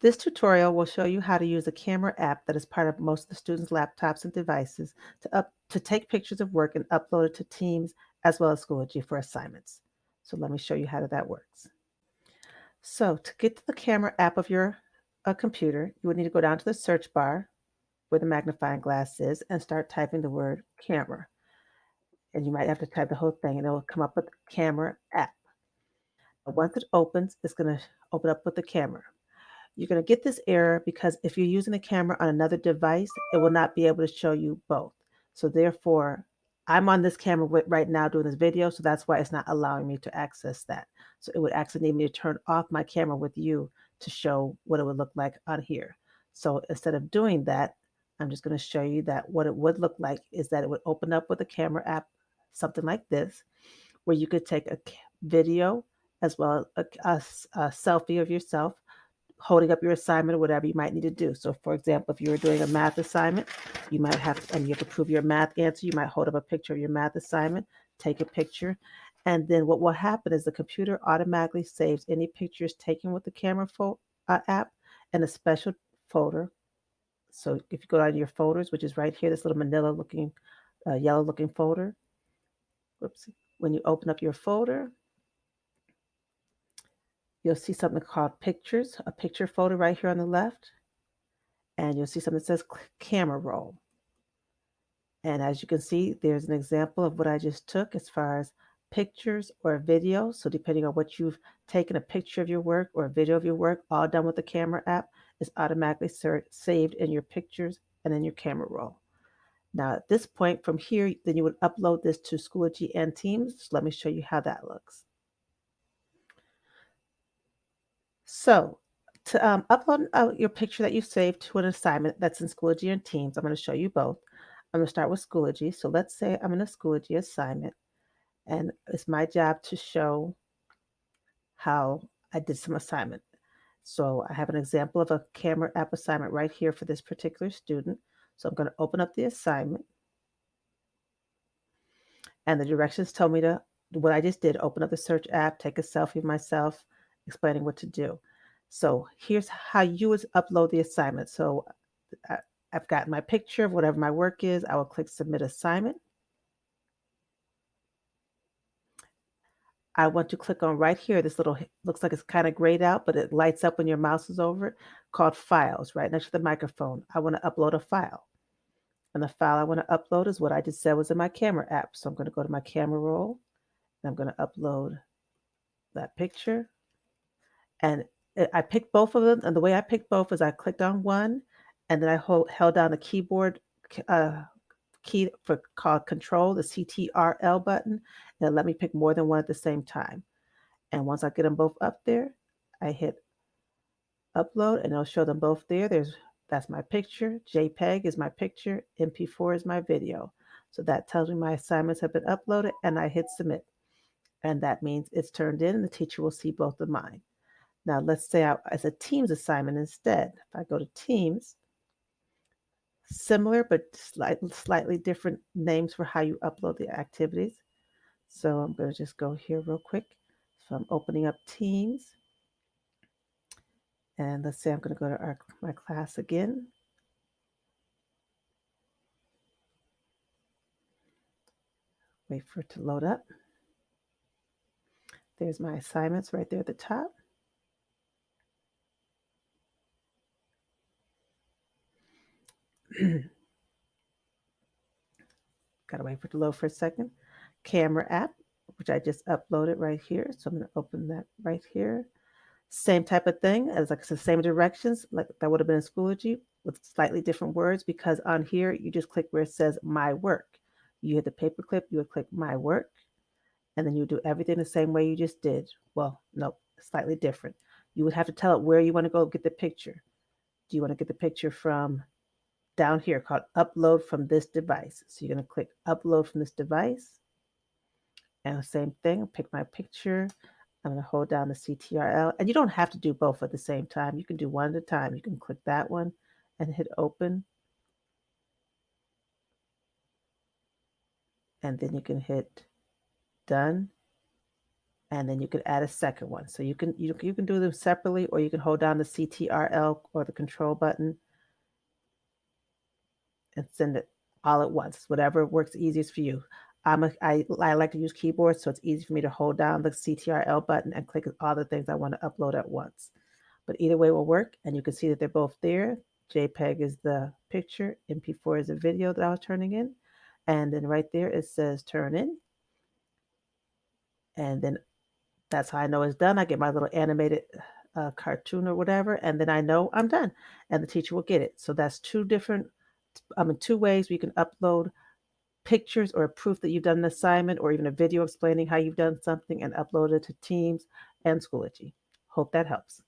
This tutorial will show you how to use a camera app that is part of most of the students' laptops and devices to take pictures of work and upload it to Teams as well as Schoology for assignments. So let me show you how that works. So to get to the camera app of your computer, you would need to go down to the search bar where the magnifying glass is and start typing the word camera. And you might have to type the whole thing and it will come up with camera app. Once it opens, it's going to open up with the camera. You're going to get this error because if you're using the camera on another device, it will not be able to show you both. So therefore, I'm on this camera right now doing this video, so that's why it's not allowing me to access that. So it would actually need me to turn off my camera with you to show what it would look like on here. So instead of doing that, I'm just going to show you that what it would look like is that it would open up with a camera app, something like this, where you could take a video as well as a selfie of yourself holding up your assignment or whatever you might need to do. So for example, if you were doing a math assignment, you might have, and you have to prove your math answer, you might hold up a picture of your math assignment, take a picture, and then what will happen is the computer automatically saves any pictures taken with the camera app in a special folder. So if you go down to your folders, which is right here, this little manila looking, yellow looking folder, whoops, when you open up your folder, you'll see something called pictures, a picture folder right here on the left. And you'll see something that says camera roll. And as you can see, there's an example of what I just took as far as pictures or video. So depending on what you've taken, a picture of your work or a video of your work, all done with the camera app, is automatically saved in your pictures and in your camera roll. Now at this point from here, then you would upload this to Schoology and Teams. So let me show you how that looks. So to upload your picture that you saved to an assignment that's in Schoology and Teams, I'm going to show you both. I'm going to start with Schoology. So let's say I'm in a Schoology assignment, and it's my job to show how I did some assignment. So I have an example of a camera app assignment right here for this particular student. So I'm going to open up the assignment, and the directions tell me to do what I just did, open up the search app, take a selfie of myself, explaining what to do. So here's how you would upload the assignment. So I've got my picture of whatever my work is. I will click Submit Assignment. I want to click on right here. This little looks like it's kind of grayed out, but it lights up when your mouse is over it, called Files, right next to the microphone. I want to upload a file. And the file I want to upload is what I just said was in my camera app. So I'm going to go to my camera roll, and I'm going to upload that picture. And I picked both of them. And the way I picked both is I clicked on one, and then I held down the keyboard key for called Control, the CTRL button, and it let me pick more than one at the same time. And once I get them both up there, I hit upload, and it'll show them both there. That's my picture. JPEG is my picture. MP4 is my video. So that tells me my assignments have been uploaded, and I hit submit. And that means it's turned in, and the teacher will see both of mine. Now, let's say as a Teams assignment instead. If I go to Teams, similar but slightly different names for how you upload the activities. So I'm going to just go here real quick. So I'm opening up Teams. And let's say I'm going to go to my class again. Wait for it to load up. There's my assignments right there at the top. Gotta wait for it to load for a second. Camera app, which I just uploaded right here. So I'm going to open that right here. Same type of thing as like the same directions, like that would have been in Schoology with slightly different words, because on here you just click where it says my work. You hit the paperclip, you would click my work, and then you do everything the same way you just did. Well, no, slightly different. You would have to tell it where you want to go get the picture. Do you want to get the picture from down here called upload from this device? So you're going to click upload from this device. And the same thing, pick my picture. I'm going to hold down the CTRL. And you don't have to do both at the same time. You can do one at a time. You can click that one and hit open. And then you can hit done. and then you can add a second one. So you can do them separately, or you can hold down the CTRL or the control button and send it all at once, whatever works easiest for you. I like to use keyboards, so it's easy for me to hold down the CTRL button and click all the things I want to upload at once. But either way will work, and you can see that they're both there. JPEG is the picture, MP4 is the video that I was turning in, and then right there it says turn in, and then that's how I know it's done. I get my little animated cartoon or whatever, and then I know I'm done, and the teacher will get it. So that's two ways we can upload pictures or proof that you've done an assignment or even a video explaining how you've done something and upload it to Teams and Schoology. Hope that helps.